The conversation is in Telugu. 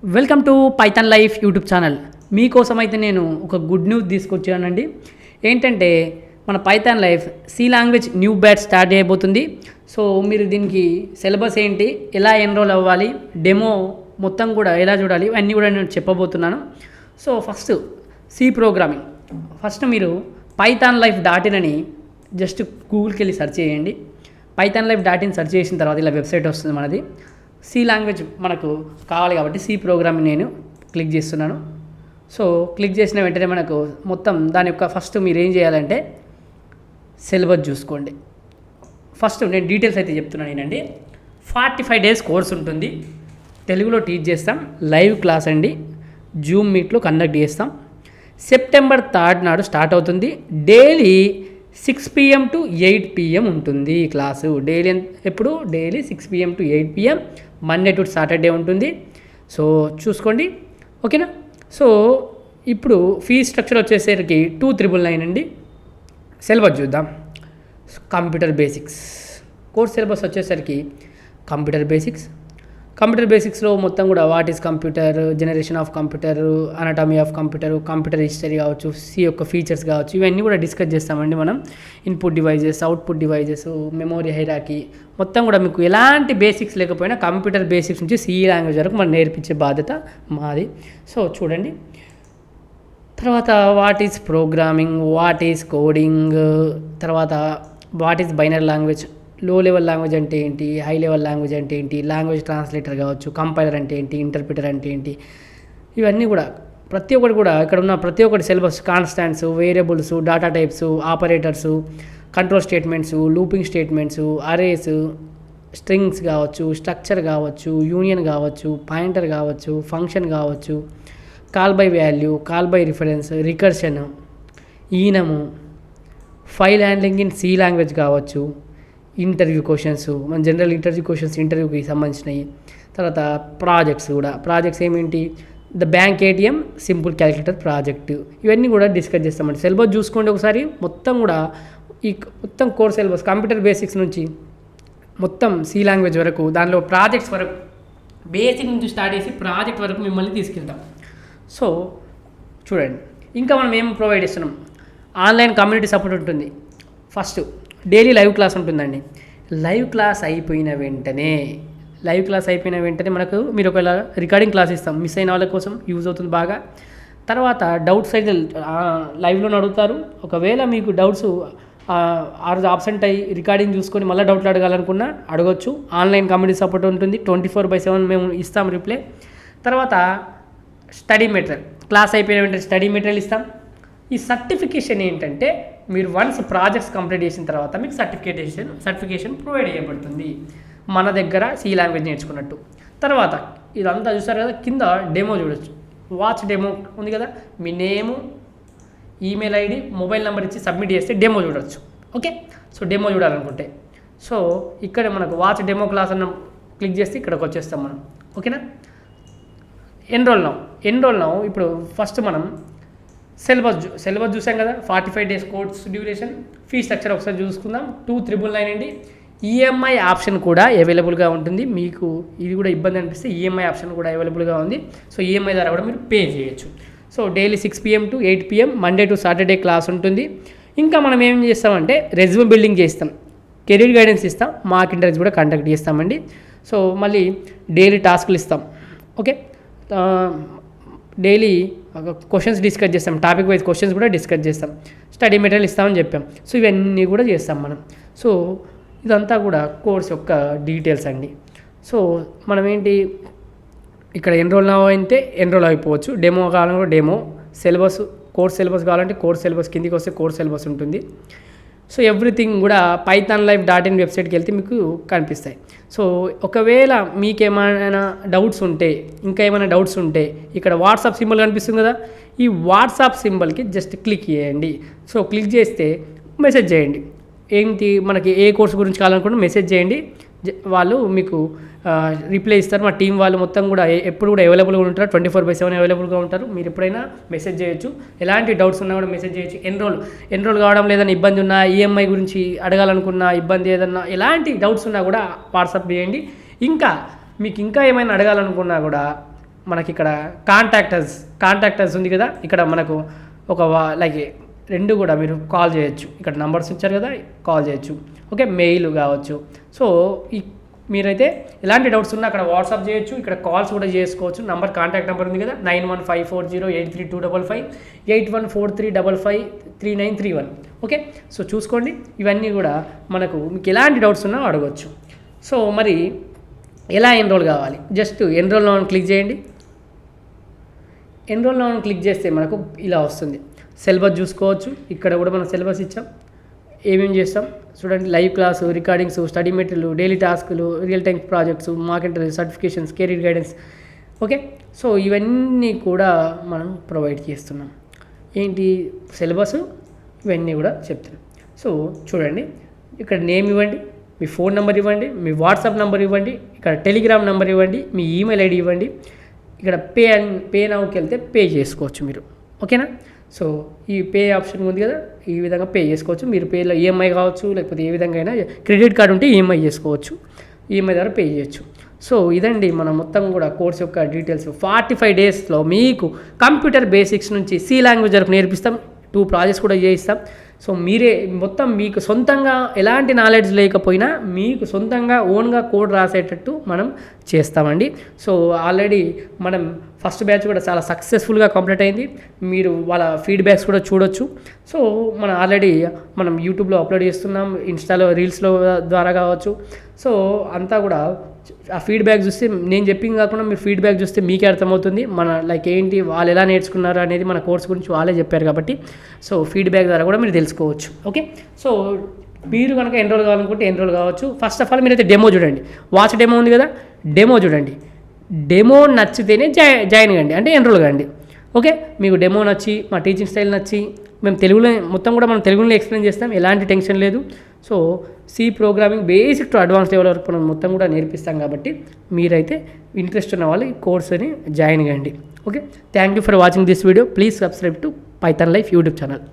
Welcome to Python Life YouTube channel. మీకోసం అయితే నేను ఒక గుడ్ న్యూస్ తీసుకొచ్చానండి. ఏంటంటే మన Python Life C language new batch start చేయబోతుంది. సో మీరు దీనికి సిలబస్ ఏంటి, ఎలా ఎన్రోల్ అవ్వాలి, డెమో మొత్తం కూడా ఎలా చూడాలి, అన్నీ కూడా నేను చెప్పబోతున్నాను. So first C programming. ఫస్ట్ మీరు పైథాన్ లైఫ్ డాట్ ఇన్ అని జస్ట్ గూగుల్కి వెళ్ళి సెర్చ్ చేయండి. Python Life dot in search చేసిన తర్వాత ఇలా వెబ్సైట్ వస్తుంది మనది. సి లాంగ్వేజ్ మనకు కావాలి కాబట్టి సి ప్రోగ్రామింగ్ నేను క్లిక్ చేస్తున్నాను. సో క్లిక్ చేసిన వెంటనే మనకు మొత్తం దాని యొక్క ఫస్ట్ మీరు ఏం చేయాలంటే సిలబస్ చూసుకోండి. ఫస్ట్ నేను డీటెయిల్స్ అయితే చెప్తున్నాను నేనండి. 45 days కోర్స్ ఉంటుంది. తెలుగులో టీచ్ చేస్తాం. లైవ్ క్లాస్ అండి. జూమ్ మీట్లో కండక్ట్ చేస్తాం. September 3rd నాడు స్టార్ట్ అవుతుంది. డైలీ 6 PM to 8 PM ఉంటుంది క్లాసు. డైలీ ఎప్పుడు daily 6 PM to 8 PM Monday to Saturday ఉంటుంది. సో చూసుకోండి, ఓకేనా. సో ఇప్పుడు ఫీ స్ట్రక్చర్ వచ్చేసరికి 2,999 అండి. సిలబస్ చూద్దాం. కంప్యూటర్ బేసిక్స్ కోర్స్ సిలబస్ వచ్చేసరికి కంప్యూటర్ బేసిక్స్లో మొత్తం కూడా what is computer, generation of computer, anatomy of computer, computer history కావచ్చు, సి యొక్క ఫీచర్స్ కావచ్చు, ఇవన్నీ కూడా డిస్కస్ చేస్తామండి మనం. Input devices, output devices, memory hierarchy మొత్తం కూడా మీకు ఎలాంటి బేసిక్స్ లేకపోయినా కంప్యూటర్ బేసిక్స్ నుంచి సి లాంగ్వేజ్ వరకు మనం నేర్పించే బాధ్యత మాది. సో చూడండి. తర్వాత what is programming, what is coding, తర్వాత వాట్ ఈస్ బైనరీ లాంగ్వేజ్, లో లెవెల్ లాంగ్వేజ్ అంటే ఏంటి, హై లెవెల్ లాంగ్వేజ్ అంటే ఏంటి, లాంగ్వేజ్ ట్రాన్స్లేటర్ కావచ్చు, కంపైలర్ అంటే ఏంటి, ఇంటర్ప్రిటర్ అంటే ఏంటి, ఇవన్నీ కూడా ప్రతి ఒక్కటి కూడా ఇక్కడ ఉన్న ప్రతి ఒక్కటి syllabus, constants, variables, data types, operators, control statements, looping statements, arrays, strings కావచ్చు, స్ట్రక్చర్ కావచ్చు, యూనియన్ కావచ్చు, పాయింటర్ కావచ్చు, ఫంక్షన్ కావచ్చు, call by value, call by reference, recursion, enum, file handling in C language కావచ్చు, ఇంటర్వ్యూ క్వశ్చన్స్, మన జనరల్ ఇంటర్వ్యూ క్వశ్చన్స్ ఇంటర్వ్యూకి సంబంధించినవి. తర్వాత ప్రాజెక్ట్స్ ఏమేంటి, the bank ATM simple calculator project, ఇవన్నీ కూడా డిస్కస్ చేస్తామండి. సిలబస్ చూసుకోండి ఒకసారి. మొత్తం కూడా ఈ మొత్తం కోర్స్ సిలబస్ కంప్యూటర్ బేసిక్స్ నుంచి మొత్తం సి లాంగ్వేజ్ వరకు, దానిలో ప్రాజెక్ట్స్ వరకు, బేసిక్ నుంచి స్టార్ట్ చేసి ప్రాజెక్ట్ వరకు మిమ్మల్ని తీసుకెళ్తాం. సో చూడండి, ఇంకా మనం ఏం ప్రొవైడ్ చేస్తున్నాం. ఆన్లైన్ కమ్యూనిటీ సపోర్ట్ ఉంటుంది. ఫస్ట్ డైలీ లైవ్ క్లాస్ ఉంటుందండి. లైవ్ క్లాస్ అయిపోయిన వెంటనే మనకు మీరు ఒకవేళ రికార్డింగ్ క్లాస్ ఇస్తాం, మిస్ అయిన వాళ్ళ కోసం యూజ్ అవుతుంది బాగా. తర్వాత డౌట్స్ అయితే లైవ్లో అడుగుతారు. ఒకవేళ మీకు డౌట్స్ ఆ రోజు ఆబ్సెంట్ అయ్యి రికార్డింగ్ చూసుకొని మళ్ళీ డౌట్లు అడగాలనుకున్నా అడగొచ్చు. ఆన్లైన్ కమ్యూనిటీ సపోర్ట్ ఉంటుంది. 24/7 మేము ఇస్తాం రిప్లై. తర్వాత స్టడీ మెటీరియల్, క్లాస్ అయిపోయిన వెంటనే స్టడీ మెటీరియల్ ఇస్తాం. ఈ సర్టిఫికేషన్ ఏంటంటే మీరు వన్స్ ప్రాజెక్ట్స్ కంప్లీట్ చేసిన తర్వాత మీకు సర్టిఫికేషన్ ప్రొవైడ్ చేయబడుతుంది మన దగ్గర సి లాంగ్వేజ్ నేర్చుకున్నట్టు. తర్వాత ఇదంతా చూస్తారు కదా, కింద డెమో చూడొచ్చు. వాచ్ డెమో ఉంది కదా, మీ నేము, ఈమెయిల్ ఐడి, మొబైల్ నెంబర్ ఇచ్చి సబ్మిట్ చేస్తే డెమో చూడవచ్చు. ఓకే. సో డెమో చూడాలనుకుంటే సో ఇక్కడ మనకు వాచ్ డెమో క్లాస్ అన్న క్లిక్ చేస్తే ఇక్కడికి వచ్చేస్తాం మనం. ఓకేనా. Enrol now. ఇప్పుడు ఫస్ట్ మనం సిలబస్ చూసాం కదా. 45 days course duration. Fee structure ఒకసారి చూసుకుందాం. 2,999 అండి. ఈఎంఐ ఆప్షన్ కూడా అవైలబుల్గా ఉంటుంది. మీకు ఇది కూడా ఇబ్బంది అనిపిస్తే ఈఎంఐ ఆప్షన్ కూడా అవైలబుల్గా ఉంది. సో ఈఎంఐ ద్వారా కూడా మీరు పే చేయొచ్చు. So daily 6 PM to 8 PM Monday to Saturday class ఉంటుంది. ఇంకా మనం ఏం చేస్తామంటే రెజ్యూమే బిల్డింగ్ చేస్తాం, కెరీర్ గైడెన్స్ ఇస్తాం, మాక్ ఇంటర్వ్యూస్ కూడా కండక్ట్ చేస్తామండి. సో మళ్ళీ డైలీ టాస్క్లు ఇస్తాం. ఓకే. డైలీ క్వశ్చన్స్ డిస్కస్ చేస్తాం, టాపిక్ వైజ్ క్వశ్చన్స్ కూడా డిస్కస్ చేస్తాం, స్టడీ మెటీరియల్ ఇస్తామని చెప్పాం. సో ఇవన్నీ కూడా చేస్తాం మనం. సో ఇదంతా కూడా కోర్స్ యొక్క డీటెయిల్స్ అండి. సో మనం ఏంటి ఇక్కడ ఎన్రోల్ అయితే ఎన్రోల్ అయిపోవచ్చు. డెమో కావాలంటే డెమో, సిలబస్ కోర్స్ సిలబస్ కావాలంటే కోర్స్ సిలబస్, కిందికి వస్తే కోర్స్ సిలబస్ ఉంటుంది. సో ఎవ్రీథింగ్ కూడా pythonlife.in వెబ్సైట్కి వెళ్తే మీకు కనిపిస్తాయి. సో ఒకవేళ మీకేమైనా డౌట్స్ ఉంటే, ఇక్కడ వాట్సాప్ సింబల్ కనిపిస్తుంది కదా, ఈ వాట్సాప్ సింబల్కి జస్ట్ క్లిక్ చేయండి. సో క్లిక్ చేస్తే మెసేజ్ చేయండి. ఏంటి మనకి ఏ కోర్స్ గురించి కావాలనుకుంటే మెసేజ్ చేయండి. వాళ్ళు మీకు రిప్లై ఇస్తారు. మా టీం వాళ్ళు మొత్తం కూడా ఎప్పుడు కూడా అవైలబుల్గా ఉంటారు. 24/7 అవైలబుల్గా ఉంటారు. మీరు ఎప్పుడైనా మెసేజ్ చేయొచ్చు. ఎలాంటి డౌట్స్ ఉన్నా కూడా మెసేజ్ చేయొచ్చు. ఎన్రోల్ కావడం లేదని ఇబ్బంది ఉన్నా, ఈఎంఐ గురించి అడగాలనుకున్నా ఇబ్బంది, ఏదన్నా ఎలాంటి డౌట్స్ ఉన్నా కూడా వాట్సాప్ చేయండి. ఇంకా మీకు ఏమైనా అడగాలనుకున్నా కూడా మనకి ఇక్కడ కాంటాక్టర్స్ ఉంది కదా, ఇక్కడ మనకు ఒక లైక్ 2 కూడా మీరు కాల్ చేయొచ్చు. ఇక్కడ నంబర్స్ ఇచ్చారు కదా, కాల్ చేయొచ్చు. ఓకే, మెయిల్ కావచ్చు. సో మీరైతే ఎలాంటి డౌట్స్ ఉన్నా అక్కడ వాట్సాప్ చేయొచ్చు, ఇక్కడ కాల్స్ కూడా చేసుకోవచ్చు. కాంటాక్ట్ నెంబర్ ఉంది కదా 9154083255 8143553931. ఓకే, సో చూసుకోండి. ఇవన్నీ కూడా మనకు మీకు ఎలాంటి డౌట్స్ ఉన్నా అడగవచ్చు. సో మరి ఎలా ఎన్రోల్ కావాలి? జస్ట్ ఎన్రోల్ నౌ క్లిక్ చేయండి. ఎన్రోల్ నౌ క్లిక్ చేస్తే మనకు ఇలా వస్తుంది. సిలబస్ చూసుకోవచ్చు. ఇక్కడ కూడా మనం సిలబస్ ఇచ్చాం, ఏమేమి చేస్తాం చూడండి. Live class, recordings, study material, daily టాస్కులు, real time projects, mark interview, certifications, career guidance. Okay, so ఇవన్నీ కూడా మనం ప్రొవైడ్ చేస్తున్నాం. ఏంటి సిలబస్, ఇవన్నీ కూడా చెప్తున్నాం. సో చూడండి, ఇక్కడ నేమ్ ఇవ్వండి, మీ ఫోన్ నెంబర్ ఇవ్వండి, మీ వాట్సాప్ నెంబర్ ఇవ్వండి, ఇక్కడ టెలిగ్రామ్ నెంబర్ ఇవ్వండి, మీ ఈమెయిల్ ఐడి ఇవ్వండి. ఇక్కడ పే నౌకి వెళ్తే పే చేసుకోవచ్చు మీరు. ఓకేనా? సో ఈ పే ఆప్షన్ ఉంది కదా, ఈ విధంగా పే చేసుకోవచ్చు. మీరు పేలో ఈఎంఐ కావచ్చు, లేకపోతే ఏ విధంగా అయినా క్రెడిట్ కార్డు ఉంటే ఈఎంఐ చేసుకోవచ్చు. ఈఎంఐ ద్వారా పే చేయొచ్చు. సో ఇదండి మన మొత్తం కూడా కోర్స్ యొక్క డీటెయిల్స్. 45 డేస్లో మీకు కంప్యూటర్ బేసిక్స్ నుంచి సి లాంగ్వేజ్ వరకు నేర్పిస్తాం. 2 ప్రాజెక్ట్స్ కూడా చేయిస్తాం. సో మీరే మొత్తం మీకు సొంతంగా ఎలాంటి నాలెడ్జ్ లేకపోయినా మీకు సొంతంగా ఓన్గా కోడ్ రాసేటట్టు మనం చేస్తామండి. సో ఆల్రెడీ మనం ఫస్ట్ బ్యాచ్ కూడా చాలా సక్సెస్ఫుల్గా కంప్లీట్ అయింది. మీరు వాళ్ళ ఫీడ్బ్యాక్స్ కూడా చూడొచ్చు. సో మనం యూట్యూబ్లో అప్లోడ్ చేస్తున్నాం, ఇన్స్టాలో రీల్స్లో ద్వారా కావచ్చు. సో అంతా కూడా ఆ ఫీడ్బ్యాక్ చూస్తే, నేను చెప్పింది కాకుండా మీరు ఫీడ్బ్యాక్ చూస్తే మీకే అర్థమవుతుంది మన లైక్ ఏంటి, వాళ్ళు ఎలా నేర్చుకున్నారు అనేది. మన కోర్స్ గురించి వాళ్ళే చెప్పారు కాబట్టి సో ఫీడ్బ్యాక్ ద్వారా కూడా మీరు తెలుసుకోవచ్చు. ఓకే, సో మీరు కనుక ఎన్రోల్ కావాలనుకుంటే ఎన్రోల్ కావచ్చు. ఫస్ట్ ఆఫ్ ఆల్ మీరైతే డెమో చూడండి. వాచ్ డెమో ఉంది కదా, డెమో చూడండి. డెమో నచ్చితేనే జాయిన్ కండి, అంటే ఎన్రోల్ కండి. ఓకే, మీకు డెమో నచ్చి, మా టీచింగ్ స్టైల్ నచ్చి, మేము తెలుగులో మొత్తం కూడా మనం తెలుగులో ఎక్స్ప్లెయిన్ చేస్తాం, ఎలాంటి టెన్షన్ లేదు. So C programming basic to advance level వరకు మనం మొత్తం కూడా నేర్పిస్తాం కాబట్టి మీరైతే ఇంట్రెస్ట్ ఉన్న వాళ్ళు ఈ కోర్సుని జాయిన్ కండి. Okay, thank you for watching this video. Please subscribe to Python Life YouTube channel.